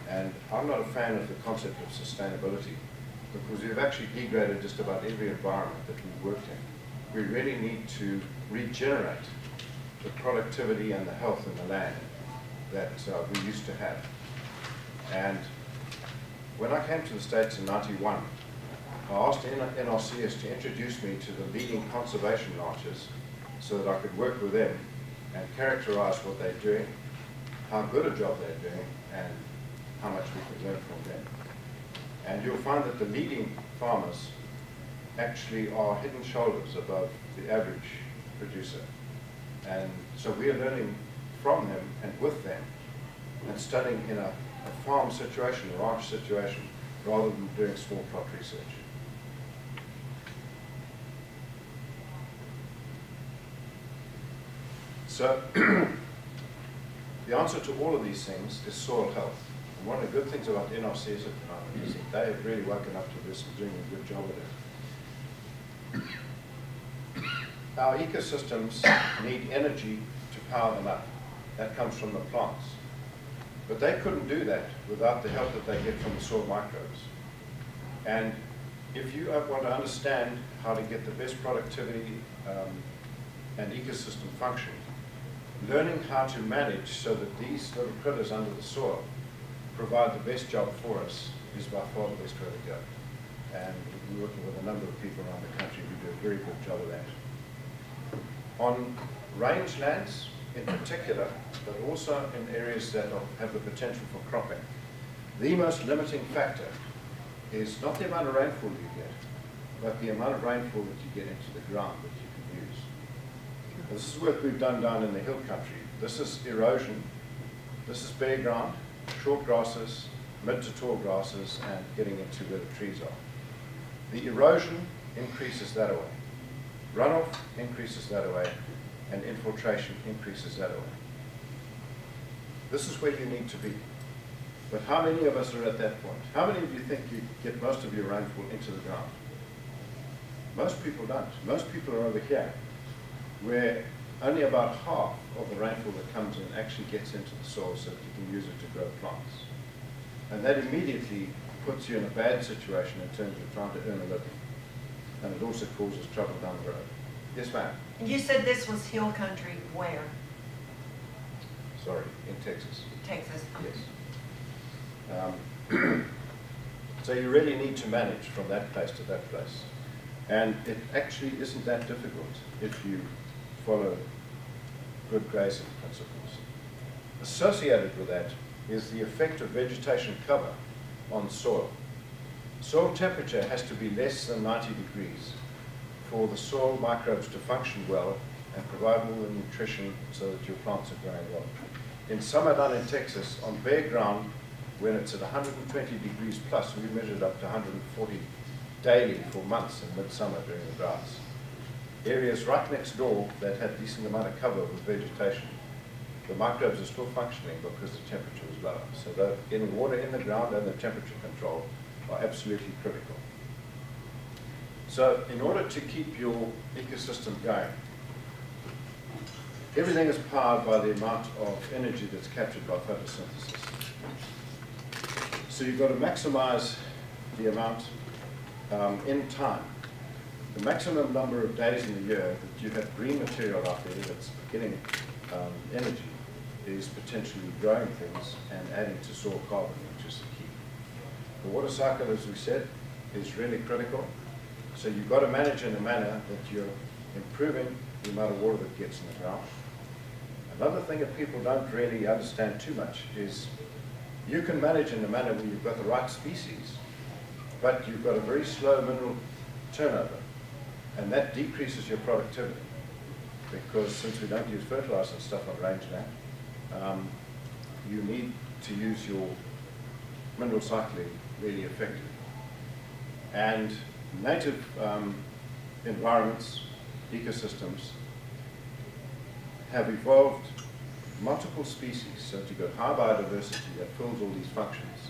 And I'm not a fan of the concept of sustainability because we've actually degraded just about every environment that we've worked in. We really need to regenerate the productivity and the health in the land that we used to have. And when I came to the States in '91, I asked NRCS to introduce me to the leading conservation ranchers so that I could work with them and characterize what they're doing, how good a job they're doing, and how much we could learn from them. And you'll find that the leading farmers actually are head and shoulders above the average producer. And so we are learning from them and with them and studying in a farm situation, a ranch situation, rather than doing small plot research. So the answer to all of these things is soil health. And one of the good things about NRCS at the moment is that they have really woken up to this and doing a good job at it. Our ecosystems need energy to power them up. That comes from the plants. But they couldn't do that without the help that they get from the soil microbes. And if you want to understand how to get the best productivity and ecosystem function, learning how to manage so that these little critters under the soil provide the best job for us is by far the best way to go. And we're working with a number of people around the country who do a very good job of that. On rangelands in particular, but also in areas that have the potential for cropping, the most limiting factor is not the amount of rainfall you get, but the amount of rainfall that you get into the ground that you can use. Now, this is work we've done down in the hill country. This is erosion. This is bare ground, short grasses, mid to tall grasses, and getting into where the trees are. The erosion increases that away. Runoff increases that away, and infiltration increases that away. This is where you need to be. But how many of us are at that point? How many of you think you get most of your rainfall into the ground? Most people don't. Most people are over here, where only about half of the rainfall that comes in actually gets into the soil so that you can use it to grow plants. And that immediately puts you in a bad situation in terms of trying to earn a living. And it also causes trouble down the road. Yes, ma'am? You said this was hill country where? Sorry, in Texas. Texas. Yes. So you really need to manage from that place to that place. And it actually isn't that difficult if you follow good grazing principles. Associated with that is the effect of vegetation cover on soil. Soil temperature has to be less than 90 degrees for the soil microbes to function well and provide all the nutrition so that your plants are growing well. In summer down in Texas, on bare ground, when it's at 120 degrees plus, we measured up to 140 daily for months in midsummer during the droughts. Areas right next door that had decent amount of cover with vegetation, the microbes are still functioning because the temperature was lower. So getting water in the ground and the temperature control are absolutely critical. So in order to keep your ecosystem going, everything is powered by the amount of energy that's captured by photosynthesis. So you've got to maximize the amount in time. The maximum number of days in the year that you have green material out there that's getting energy is potentially growing things and adding to soil carbon, which is the key. The water cycle, as we said, is really critical. So you've got to manage in a manner that you're improving the amount of water that gets in the ground. Another thing that people don't really understand too much is you can manage in a manner where you've got the right species, but you've got a very slow mineral turnover, and that decreases your productivity because since we don't use fertilizer and stuff on rangeland, you need to use your mineral cycling really effectively. And native environments, ecosystems, have evolved multiple species, so you've got high biodiversity that fills all these functions.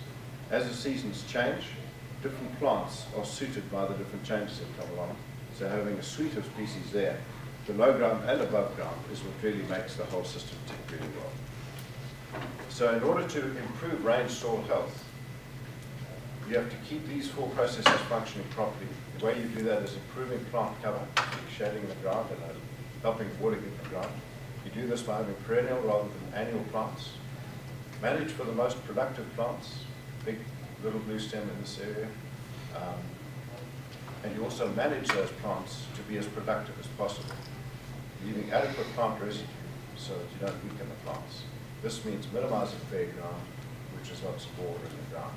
As the seasons change, different plants are suited by the different changes that come along. So having a suite of species there, below ground and above ground, is what really makes the whole system tick really well. So in order to improve range soil health, you have to keep these four processes functioning properly. The way you do that is improving plant cover, shading the ground and helping water get in the ground. You do this by having perennial rather than annual plants. Manage for the most productive plants, big little blue stem in this area. And you also manage those plants to be as productive as possible, leaving adequate plant residue so that you don't weaken the plants. This means minimizing bare ground, which results in water in the ground.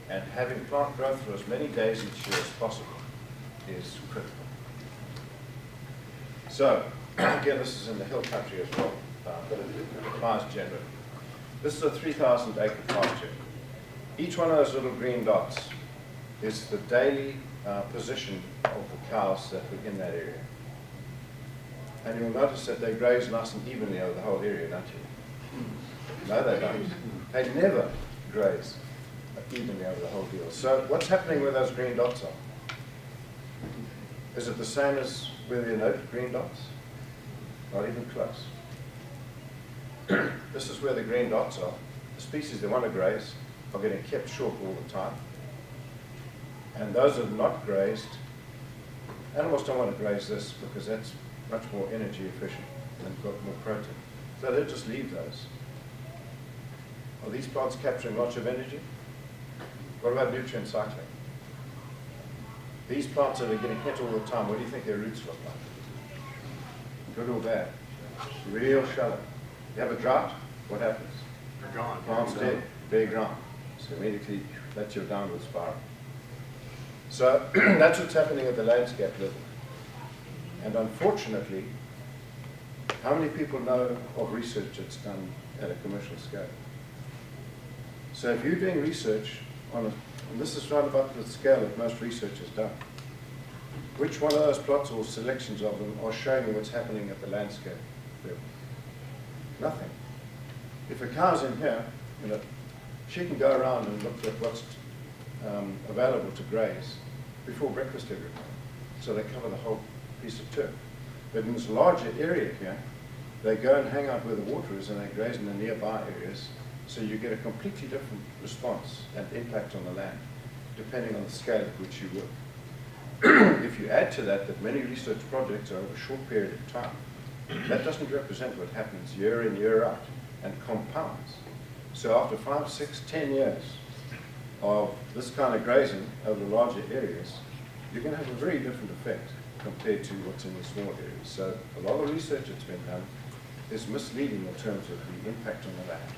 And having plant growth for as many days each year as possible is critical. So, again, this is in the hill country as well, but it applies generally. This is a 3,000 acre pasture. Each one of those little green dots is the daily position of the cows that were in that area. And you'll notice that they graze nice and evenly over the whole area, don't you? No, they don't. They never graze evenly over the whole deal. So what's happening where those green dots are? Is it the same as where there are no green dots? Not even close. This is where the green dots are. The species that want to graze are getting kept short all the time. And those that are not grazed, animals don't want to graze this because that's much more energy efficient and got more protein. So they just leave those. Are these plants capturing lots of energy? What about nutrient cycling? These plants that are getting hit all the time, what do you think their roots look like? Good or bad? Real shallow. You have a drought, what happens? They're gone. Plants dead, bare ground. So immediately that's your downward spiral. So that's what's happening at the landscape level. And unfortunately, how many people know of research that's done at a commercial scale? So if you're doing research on and this is right about the scale that most research is done, which one of those plots or selections of them are showing you what's happening at the landscape level? Nothing. If a cow's in here, she can go around and look at what's available to graze before breakfast every morning. So they cover the whole piece of turf. But in this larger area here, they go and hang out where the water is and they graze in the nearby areas. So you get a completely different response and impact on the land, depending on the scale at which you work. If you add to that that many research projects are over a short period of time, that doesn't represent what happens year in, year out, and compounds. So after 5, 6, 10 years of this kind of grazing over larger areas, you're going to have a very different effect compared to what's in the small areas. So a lot of research that's been done is misleading in terms of the impact on the land.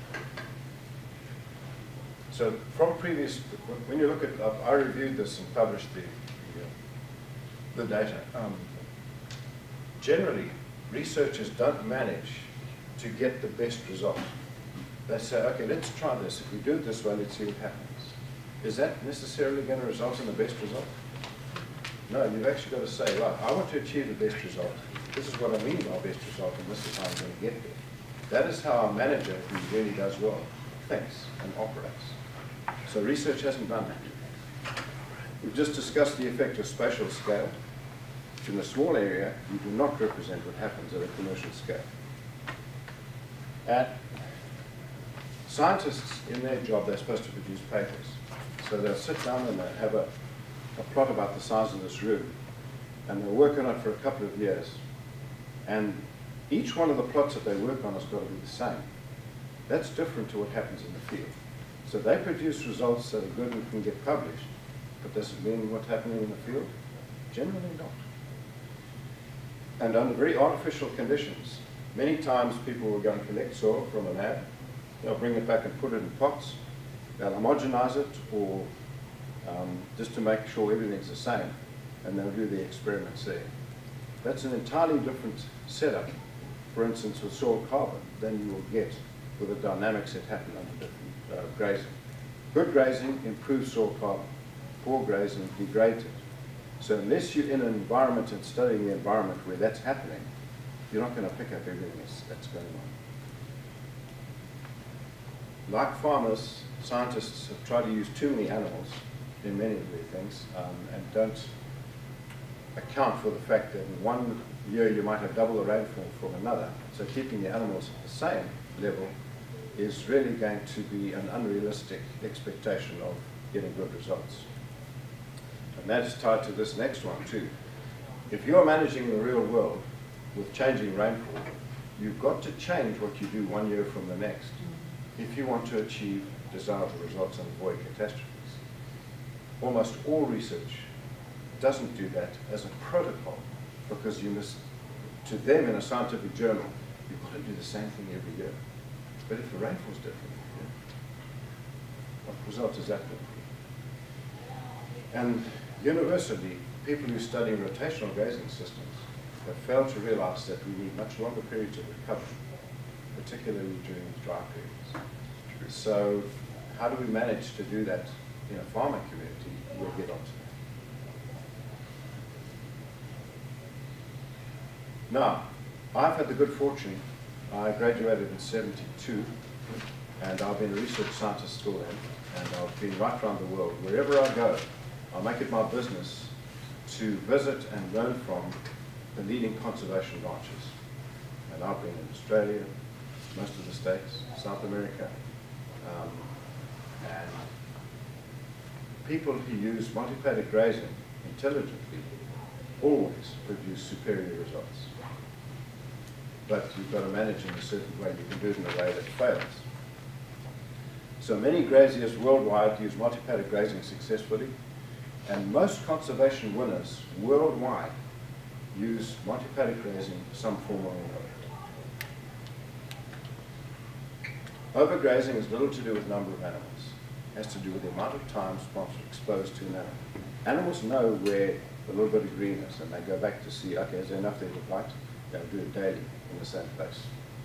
So from previous, when you look at, I reviewed this and published the data. Generally, researchers don't manage to get the best result. They say, okay, let's try this. If we do it this way, let's see what happens. Is that necessarily going to result in the best result? No, you've actually got to say, right, I want to achieve the best result. This is what I mean by best result, and this is how I'm going to get there. That is how a manager who really does well thinks and operates. So research hasn't done that. We've just discussed the effect of spatial scale. In a small area, you do not represent what happens at a commercial scale. And scientists, in their job, they're supposed to produce papers. So they'll sit down and they'll have a plot about the size of this room, and they'll work on it for a couple of years. And each one of the plots that they work on has got to be the same. That's different to what happens in the field. So they produce results that are good and can get published, but does it mean what's happening in the field? Generally not. And under very artificial conditions, many times people will go and collect soil from a lab, they'll bring it back and put it in pots, they'll homogenize it or just to make sure everything's the same, and they'll do the experiments there. That's an entirely different setup, for instance, with soil carbon, than you will get with the dynamics that happen under different grazing. Good grazing improves soil carbon. Poor grazing degrades it. So unless you're in an environment and studying the environment where that's happening, you're not going to pick up everything that's going on. Like farmers, scientists have tried to use too many animals in many of their things and don't account for the fact that in one year you might have double the rainfall from another. So keeping the animals at the same level is really going to be an unrealistic expectation of getting good results. And that's tied to this next one too. If you're managing the real world with changing rainfall, you've got to change what you do 1 year from the next if you want to achieve desirable results and avoid catastrophes. Almost all research doesn't do that as a protocol, because you must, to them in a scientific journal, you've got to do the same thing every year. But if the rainfall's different, what result is that going to be? And universally, people who study rotational grazing systems have failed to realize that we need much longer periods of recovery, particularly during dry periods. So how do we manage to do that in a farming community? We'll get onto that. Now, I've had the good fortune, I graduated in '72, and I've been a research scientist still then, and I've been right around the world. Wherever I go, I make it my business to visit and learn from the leading conservation ranches. And I've been in Australia, most of the States, South America, and people who use multi-paddock grazing intelligently always produce superior results. But you've got to manage in a certain way. You can do it in a way that fails. So many graziers worldwide use multi-paddock grazing successfully, and most conservation winners worldwide use multi-paddock grazing in some form or another. Overgrazing has little to do with number of animals. It has to do with the amount of time exposed to an animal. Animals know where the little bit of green is, and they go back to see, okay, is there enough there to bite? They'll do it daily in the same place.